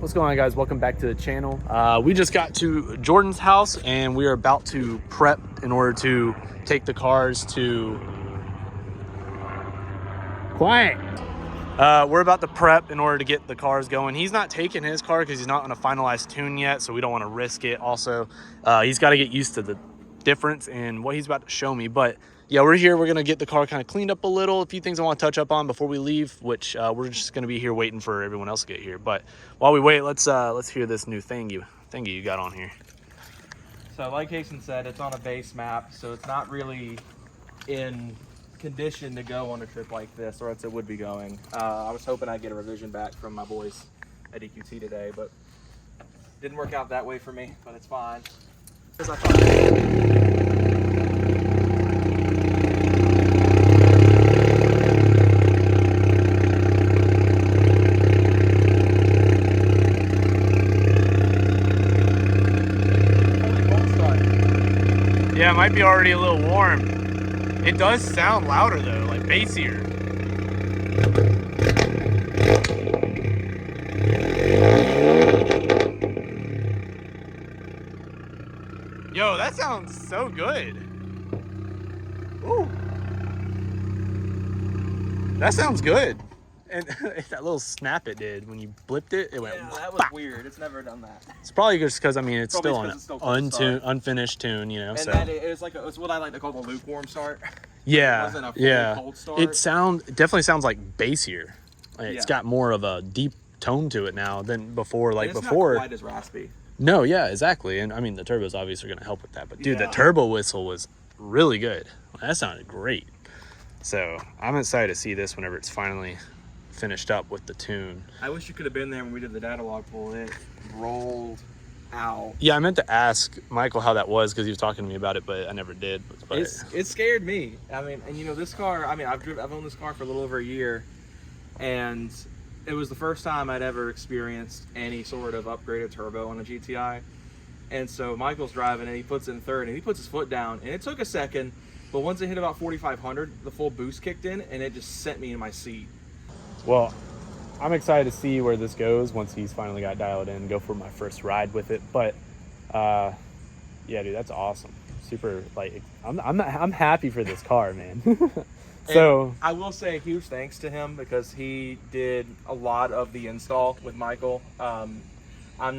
What's going on, guys? Welcome back to the channel. We just got to Jordan's house and we are about to prep in order to take the cars to quiet. We're about to prep in order to get the cars going. He's not taking his car because he's not on a finalized tune yet, so we don't want to risk it. Also, he's got to get used to the difference in what he's about to show me. But yeah, we're here. We're gonna get the car kind of cleaned up a little. A few things I want to touch up on before we leave, which we're just gonna be here waiting for everyone else to get here. But while we wait, let's hear this new thingy you got on here. So like Jason said, it's on a base map, so it's not really in condition to go on a trip like this, or else it would be going. I was hoping I'd get a revision back from my boys at EQT today, but didn't work out that way for me, but it's fine. Because I thought yeah, it might be already a little warm. It does sound louder though, like bassier. Yo, that sounds so good. Ooh. That sounds good. And that little snap it did when you blipped it, it went. yeah, that was weird. It's never done that. It's probably just because I mean it's still on an unfinished tune, you know. And so that it was like it's what I like to call the lukewarm start. Yeah, it wasn't a fully cold start. It definitely sounds like bassier. Like, yeah. It's got more of a deep tone to it now than before. Like it's before, not quite as raspy. No, yeah, exactly. And I mean the turbos obviously are gonna help with that. But dude, the turbo whistle was really good. That sounded great. So I'm excited to see this whenever it's finally finished up with the tune. I wish you could have been there when we did the data log pull. It rolled out. Yeah, I meant to ask Michael how that was because he was talking to me about it, but I never did. But it scared me. I mean, and you know, this car, I mean, I've owned this car for a little over a year, and it was the first time I'd ever experienced any sort of upgraded turbo on a GTI. And so Michael's driving and he puts it in third and he puts his foot down, and it took a second, but once it hit about 4,500, the full boost kicked in and it just sent me in my seat. Well, I'm excited to see where this goes once he's finally got dialed in and go for my first ride with it. But yeah, dude, that's awesome. Super, like, I'm happy for this car, man. So and I will say a huge thanks to him because he did a lot of the install with Michael. I'm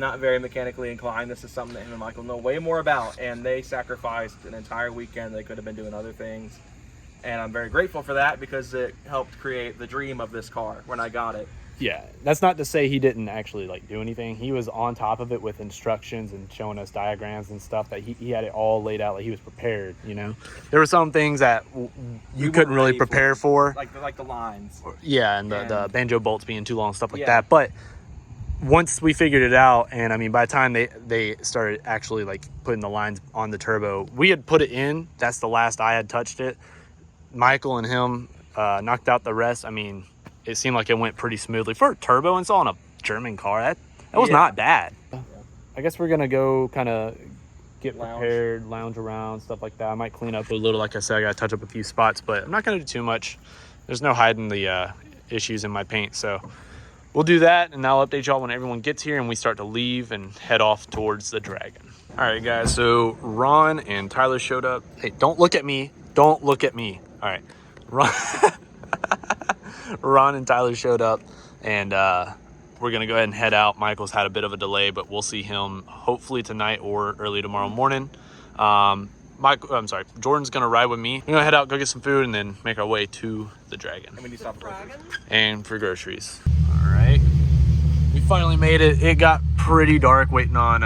not very mechanically inclined. This is something that him and Michael know way more about, and they sacrificed an entire weekend. They could have been doing other things. And I'm very grateful for that because it helped create the dream of this car when I got it. Yeah, that's not to say he didn't actually like do anything. He was on top of it with instructions and showing us diagrams and stuff that he had it all laid out, like he was prepared, you know. There were some things that you couldn't really prepare for. Like the lines. Yeah, and the banjo bolts being too long, stuff like that. But once we figured it out, and I mean by the time they started actually like putting the lines on the turbo, we had put it in. That's the last I had touched it. Michael and him knocked out the rest. I mean, it seemed like it went pretty smoothly for a turbo install on a German car. That was not bad. Yeah. I guess we're gonna go kind of get prepared, lounge around, stuff like that. I might clean up a little. Like I said, I gotta touch up a few spots, but I'm not gonna do too much. There's no hiding the issues in my paint, so we'll do that, and I'll update y'all when everyone gets here and we start to leave and head off towards the Dragon. All right, guys. So Ron and Tyler showed up. Hey, don't look at me. Don't look at me. All right, Ron and Tyler showed up, and we're gonna go ahead and head out. Michael's had a bit of a delay, but we'll see him hopefully tonight or early tomorrow morning. Jordan's gonna ride with me. We're gonna head out, go get some food, and then make our way to the Dragon. And we need to stop for groceries. And for groceries. All right, we finally made it. It got pretty dark waiting on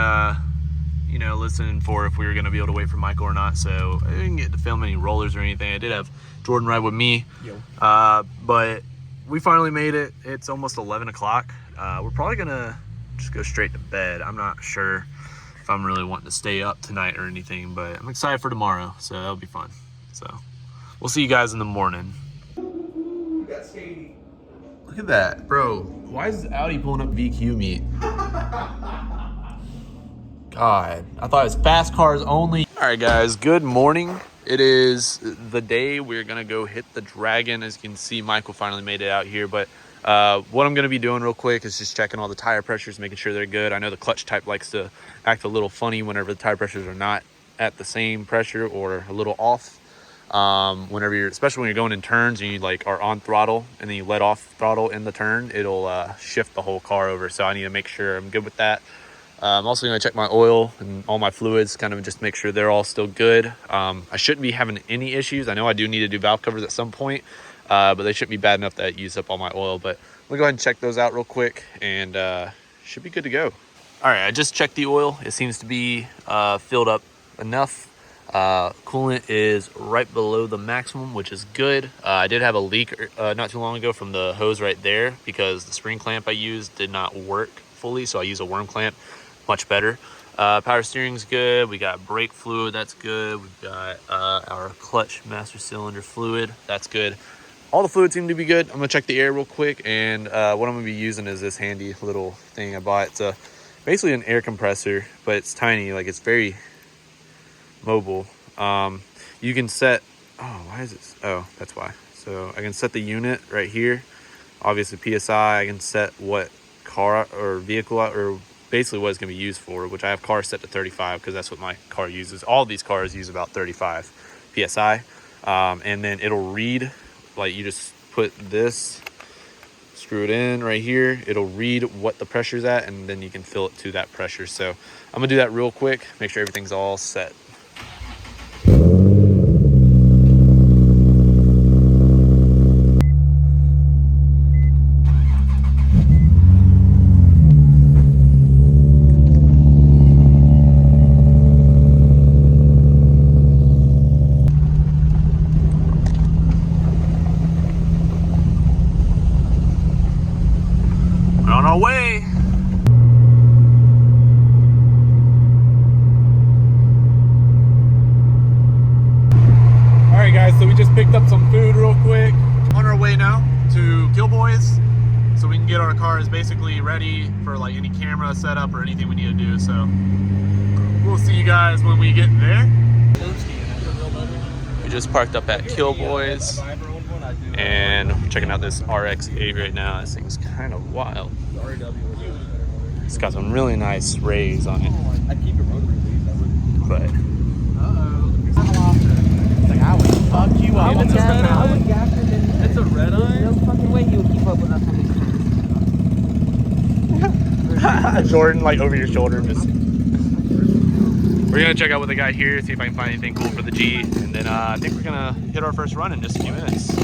you know, listening for if we were going to be able to wait for Michael or not. So I didn't get to film any rollers or anything. I did have Jordan ride with me. But we finally made it. It's almost 11 o'clock. We're probably going to just go straight to bed. I'm not sure if I'm really wanting to stay up tonight or anything, but I'm excited for tomorrow. So that'll be fun. So we'll see you guys in the morning. Look at that, bro. Why is Audi pulling up VQ meat? God, I thought it was fast cars only. All right, guys, good morning. It is the day we're gonna go hit the Dragon. As you can see, Michael finally made it out here, but What I'm going to be doing real quick is just checking all the tire pressures, making sure they're good. I know the clutch type likes to act a little funny whenever the tire pressures are not at the same pressure or a little off. Whenever you're, especially when you're going in turns and you like are on throttle and then you let off throttle in the turn, it'll shift the whole car over. So I need to make sure I'm good with that. I'm also going to check my oil and all my fluids, kind of just make sure they're all still good. I shouldn't be having any issues. I know I do need to do valve covers at some point, but they shouldn't be bad enough that use up all my oil. But we'll go ahead and check those out real quick and should be good to go. All right, I just checked the oil. It seems to be filled up enough. Coolant is right below the maximum, which is good. I did have a leak not too long ago from the hose right there because the spring clamp I used did not work fully, so I use a worm clamp. Much better. Power steering's good. We got brake fluid, that's good. We've got our clutch master cylinder fluid, that's good. All the fluids seem to be good. I'm gonna check the air real quick, and what I'm gonna be using is this handy little thing I bought. It's basically an air compressor, but it's tiny, like it's very mobile. You can set, oh, why is it, oh, that's why. So I can set the unit right here, obviously PSI. I can set what car or vehicle or basically what it's going to be used for, which I have car set to 35 because that's what my car uses. All these cars use about 35 PSI. And then it'll read, like you just put this, screw it in right here. It'll read what the pressure's at, and then you can fill it to that pressure. So I'm going to do that real quick, make sure everything's all set. On our way. All right, guys, so we just picked up some food real quick. On our way now to Killboys, so we can get our cars basically ready for like any camera setup or anything we need to do. So we'll see you guys when we get there. We just parked up at Killboys and I'm checking out this RX-8 right now. This thing's kind of wild. It's got some really nice rays on it. But like, I would fuck you up. It's a red eye. No fucking way you would keep up with us on these. Jordan, like over your shoulder, just. We're gonna check out with the guy here, see if I can find anything cool for the G, and then I think we're gonna hit our first run in just a few minutes.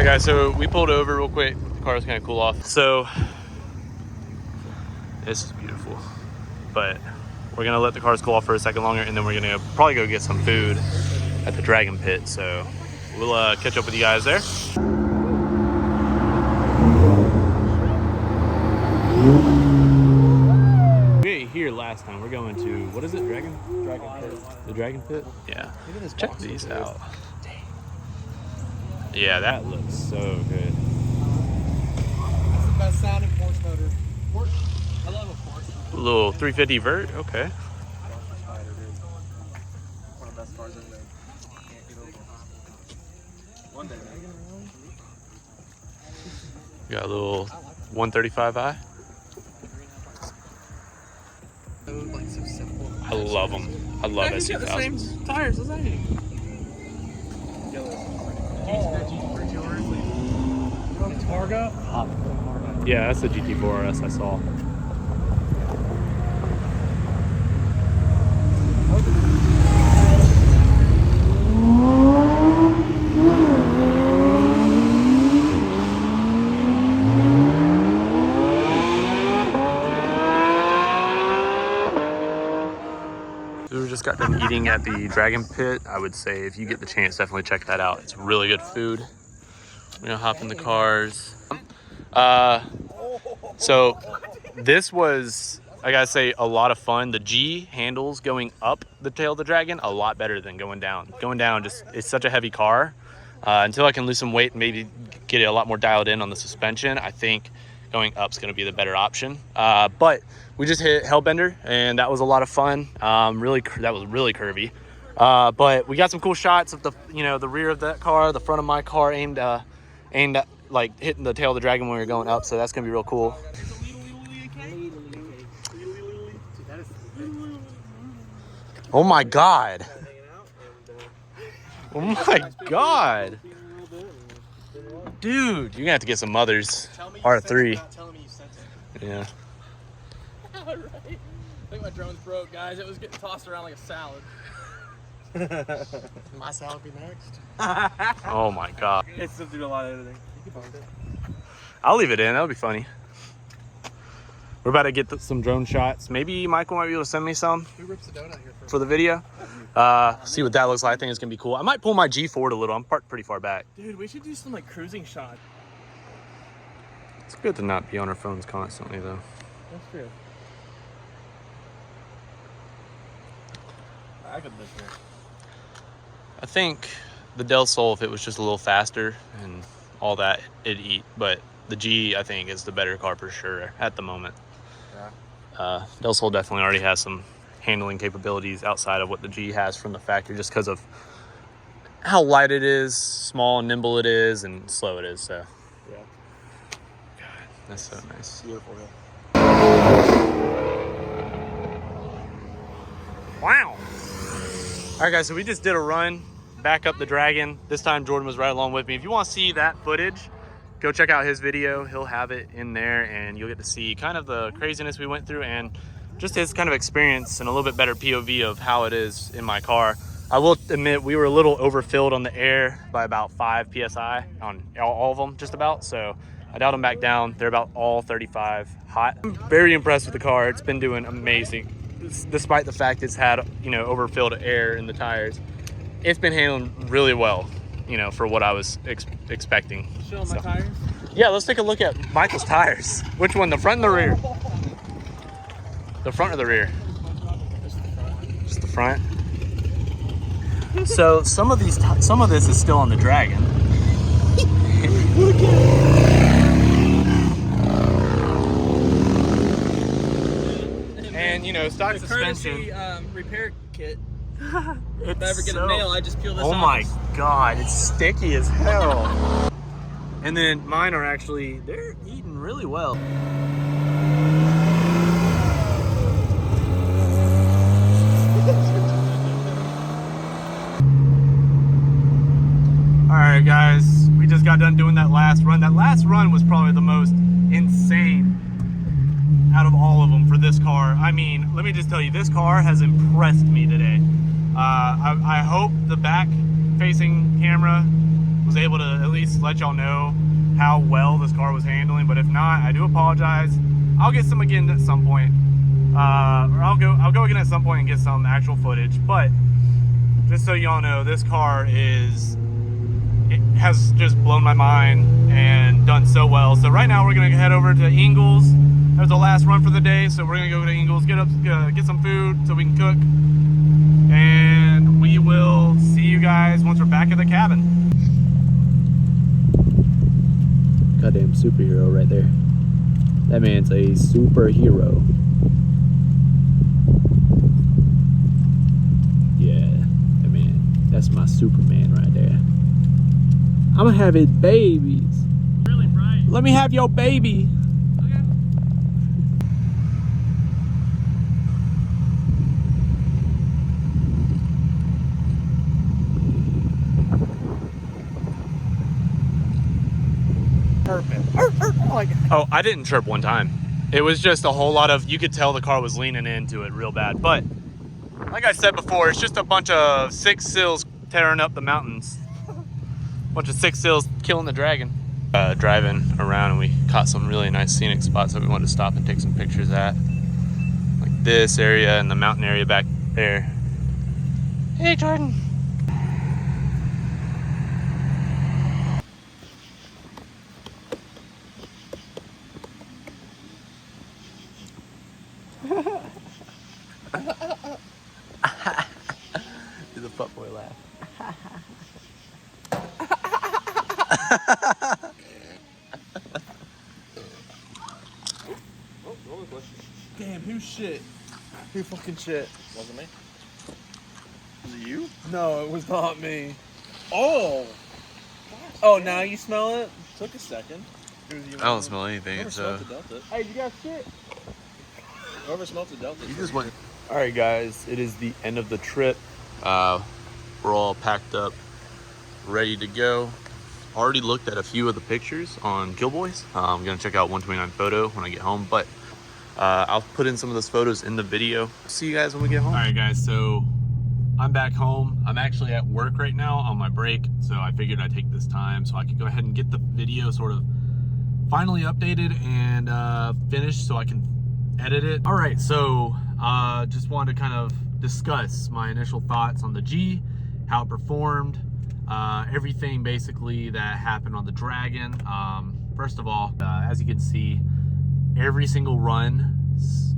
guys, so we pulled over real quick. The car was kind of cool off. So this is beautiful, but we're gonna let the cars cool off for a second longer, and then we're gonna probably go get some food at the Dragon Pit. So we'll catch up with you guys there. We ate here last time. We're going to, what is it, Dragon Pit? The Dragon Pit? Yeah. Check these out. Yeah, that looks so good. That's the best sounding Porsche motor. I love a Porsche. A little 350 vert, okay. One of the best cars in there. Can't get over. One day, man. Got a little 135i. Like so simple. I love them. I love He's got the same SC1000s. tires, doesn't he? It's Margo? Yeah, that's the GT4RS I saw. We just got done eating at the Dragon Pit. I would say if you get the chance, definitely check that out. It's really good food. We're gonna hop in the cars. So this was, I gotta say, a lot of fun. The G handles going up the tail of the Dragon a lot better than going down. Going down, just it's such a heavy car. Until I can lose some weight and maybe get it a lot more dialed in on the suspension, I think going up's gonna be the better option. But we just hit Hellbender, and that was a lot of fun. That was really curvy. But we got some cool shots of the, the rear of that car, the front of my car aimed at, like hitting the tail of the Dragon when we were going up. So that's gonna be real cool. Oh my God. Oh my God. Dude, you're gonna have to get some Mothers R3. Yeah. Right. I think my drone's broke, guys. It was getting tossed around like a salad. My salad be next. Oh my God. It's still doing a lot of editing. I'll leave it in. That'll be funny. We're about to get some drone shots. Maybe Michael might be able to send me some Who rips the donut here for the video. See what that looks like. I think it's gonna be cool. I might pull my G forward a little. I'm parked pretty far back. Dude, we should do some like cruising shot. It's good to not be on our phones constantly though. That's true. I could live here. I think the Del Sol, if it was just a little faster and all that, it'd eat. But the G, I think, is the better car for sure at the moment. Yeah. Del Sol definitely already has some handling capabilities outside of what the G has from the factory, just because of how light it is, small and nimble it is, and slow it is. So, Yeah. God, that's so nice. Beautiful. Yeah. Wow. All right, guys, so we just did a run back up the Dragon. This time Jordan was right along with me. If you want to see that footage, go check out his video. He'll have it in there, and you'll get to see kind of the craziness we went through and just his kind of experience and a little bit better POV of how it is in my car. I will admit we were a little overfilled on the air by about 5 PSI on all of them, just about. So I dialed them back down. They're about all 35 hot. I'm very impressed with the car. It's been doing amazing. Despite the fact it's had, overfilled air in the tires, it's been handling really well, for what I was expecting. Show my tires. Yeah, let's take a look at Michael's tires. Which one, the front or the rear? The front or the rear? Just the front. So some of this is still on the Dragon. And stock The suspension. courtesy repair kit. It's If I ever get so- a nail, I just peel this Oh off. my God, it's sticky as hell. And then mine are actually, they're eating really well. All right, guys, we just got done doing that last run. That last run was probably the most insane out of all of them for this car. I mean, let me just tell you, this car has impressed me today. I hope the back facing camera was able to at least let y'all know how well this car was handling. But if not, I do apologize. I'll get some again at some point. Or I'll go again at some point and get some actual footage. But just so y'all know, this car has just blown my mind and done so well. So right now we're gonna head over to Ingles. There's the last run for the day, so we're gonna go to Ingles, get some food so we can cook, and we will see you guys once we're back at the cabin. Goddamn superhero right there. That man's a superhero. Yeah, that man, that's my Superman right there. I'm gonna have his babies. Really bright. Let me have your baby. Okay. Oh, I didn't chirp one time. It was just a whole lot of, you could tell the car was leaning into it real bad. But like I said before, it's just a bunch of 6 sills tearing up the mountains. Bunch of 6 sills killing the dragon. Driving around, and we caught some really nice scenic spots that we wanted to stop and take some pictures at. Like this area and the mountain area back there. Hey, Jordan. Do the fuckboy laugh. Damn, who shit? Who fucking shit? Wasn't me. Was it you? No, it was not me. Oh! Oh, now you smell it? Took a second. It was you. I don't smell anything. Whoever It's smelt it dealt it. Hey, you got shit? Whoever smelt it dealt it. You just went. All right, guys, it is the end of the trip. We're all packed up, ready to go. Already looked at a few of the pictures on Killboys. I'm gonna check out 129 Photo when I get home, but I'll put in some of those photos in the video. See you guys when we get home. All right, guys, so I'm back home. I'm actually at work right now on my break, so I figured I'd take this time so I could go ahead and get the video sort of finally updated and finished so I can edit it. All right, so just wanted to kind of discuss my initial thoughts on the G, how it performed, everything basically that happened on the Dragon. First of all, as you can see, every single run,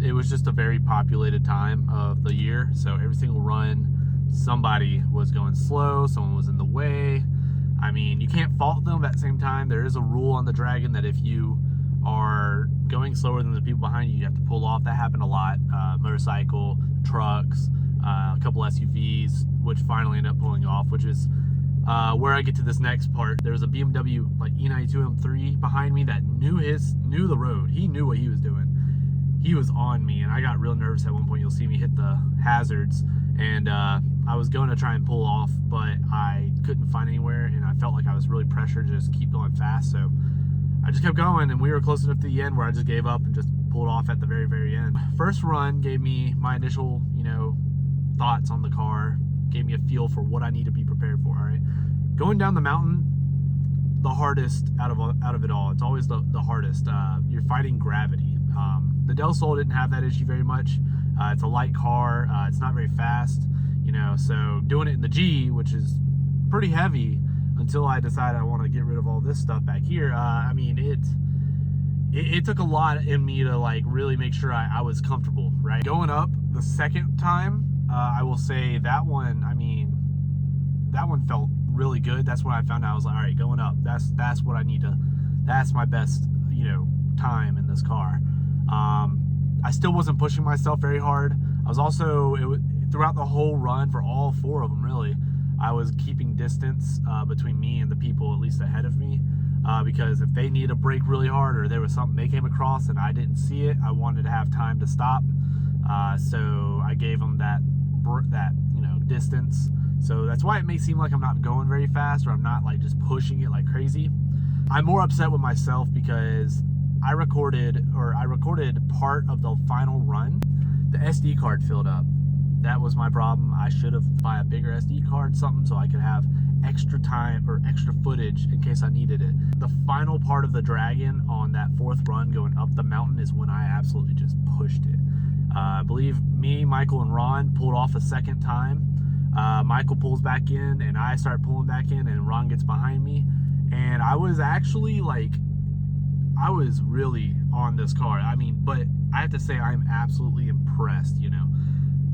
it was just a very populated time of the year. So every single run, somebody was going slow, someone was in the way. I mean, you can't fault them. At the same time, there is a rule on the Dragon that if you are going slower than the people behind you, you have to pull off. That happened a lot. Motorcycle, trucks, a couple SUVs, which finally ended up pulling off, which is where I get to this next part. There was a BMW like E92 M3 behind me that knew the road. He knew what he was doing. He was on me, and I got real nervous at one point. You'll see me hit the hazards, and I was going to try and pull off, but I couldn't find anywhere, and I felt like I was really pressured to just keep going fast. So I just kept going, and we were close enough to the end where I just gave up and just pulled off at the very, very end. First run gave me my initial, thoughts on the car, gave me a feel for what I need to be prepared for. All right, going down the mountain, the hardest out of it all. It's always the hardest. You're fighting gravity. The Del Sol didn't have that issue very much. It's a light car. It's not very fast, so doing it in the G, which is pretty heavy, until I decided I want to get rid of all this stuff back here. I mean, it took a lot in me to like really make sure I was comfortable, right? Going up the second time, I will say that one, that one felt really good. That's when I found out I was like, all right, going up, that's what I need to, that's my best, time in this car. I still wasn't pushing myself very hard. I was also, throughout the whole run for all 4 of them really, I was keeping distance between me and the people at least ahead of me, because if they needed to brake really hard or there was something they came across and I didn't see it, I wanted to have time to stop. So I gave them that distance. So that's why it may seem like I'm not going very fast, or I'm not like just pushing it like crazy. I'm more upset with myself because I recorded part of the final run. The SD card filled up. That was my problem. I should have bought a bigger SD card, something, so I could have extra time or extra footage in case I needed it. The final part of the Dragon on that 4th run going up the mountain is when I absolutely just pushed it. I believe me, Michael, and Ron pulled off a second time. Michael pulls back in and I start pulling back in, and Ron gets behind me, and I was actually like, I was really on this car. I mean, but I have to say I'm absolutely impressed. You know,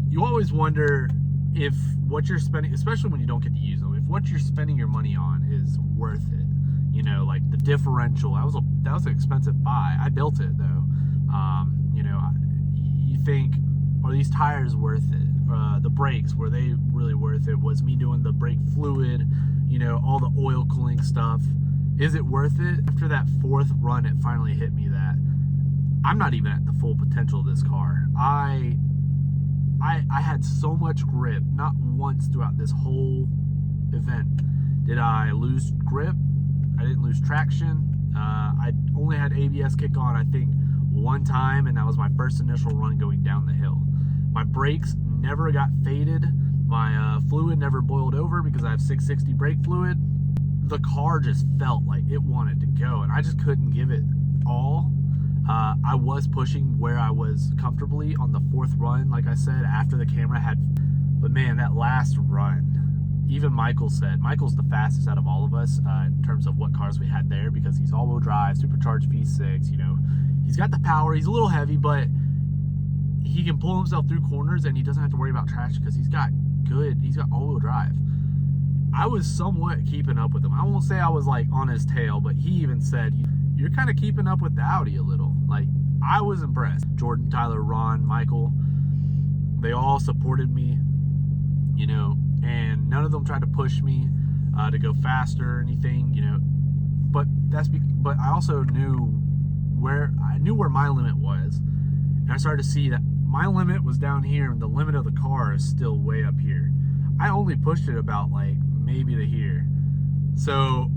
you always wonder if what you're spending, especially when you don't get to use them, if what you're spending your money on is worth it. You know, like the differential, that was an expensive buy. I built it though. You know, you think, are these tires worth it? The brakes, were they really worth it? Was me doing the brake fluid, you know, all the oil cooling stuff, is it worth it? After that 4th run, it finally hit me that I'm not even at the full potential of this car. I had so much grip. Not once throughout this whole event did I lose grip. I didn't lose traction. I only had ABS kick on, I think, one time, and that was my first initial run going down the hill. My brakes never got faded. My fluid never boiled over because I have 660 brake fluid. The car just felt like it wanted to go, and I just couldn't give it all. I was pushing where I was comfortably on the 4th run, like I said, after the camera had, but man, that last run, even Michael said, Michael's the fastest out of all of us in terms of what cars we had there, because he's all-wheel drive, supercharged V6, you know, he's got the power, he's a little heavy, but he can pull himself through corners and he doesn't have to worry about traction because he's got all-wheel drive. I was somewhat keeping up with him. I won't say I was like on his tail, but he even said, you're kind of keeping up with the Audi a little. Like, I was impressed. Jordan, Tyler, Ron, Michael, they all supported me, you know, and none of them tried to push me to go faster or anything, you know, but but I also knew where my limit was, and I started to see that my limit was down here and the limit of the car is still way up here. I only pushed it about like maybe to here. So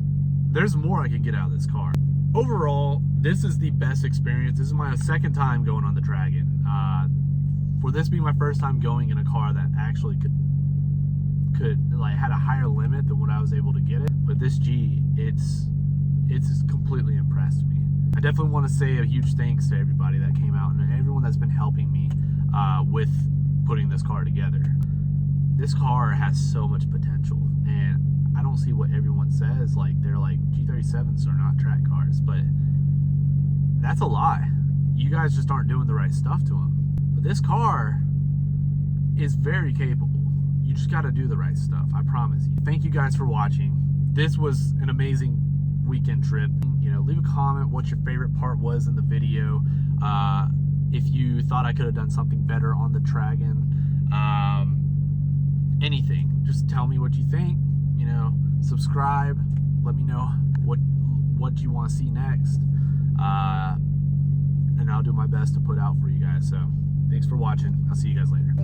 there's more I can get out of this car. Overall, this is the best experience. This is my 2nd time going on the Dragon. For this being my 1st time going in a car that actually could like had a higher limit than what I was able to get it. But this G, it's completely impressed me. I definitely want to say a huge thanks to everybody that came out and everyone that's been helping me with putting this car together. This car has so much potential, and I don't see what everyone says, like they're like G37s are not track cars, but that's a lie. You guys just aren't doing the right stuff to them. But this car is very capable. You just got to do the right stuff, I promise you. Thank you guys for watching. This was an amazing weekend trip. You know, leave a comment what your favorite part was in the video. If you thought I could have done something better on the Dragon, anything, just tell me what you think. You know, subscribe, let me know what you want to see next, and I'll do my best to put out for you guys. So thanks for watching. I'll see you guys later.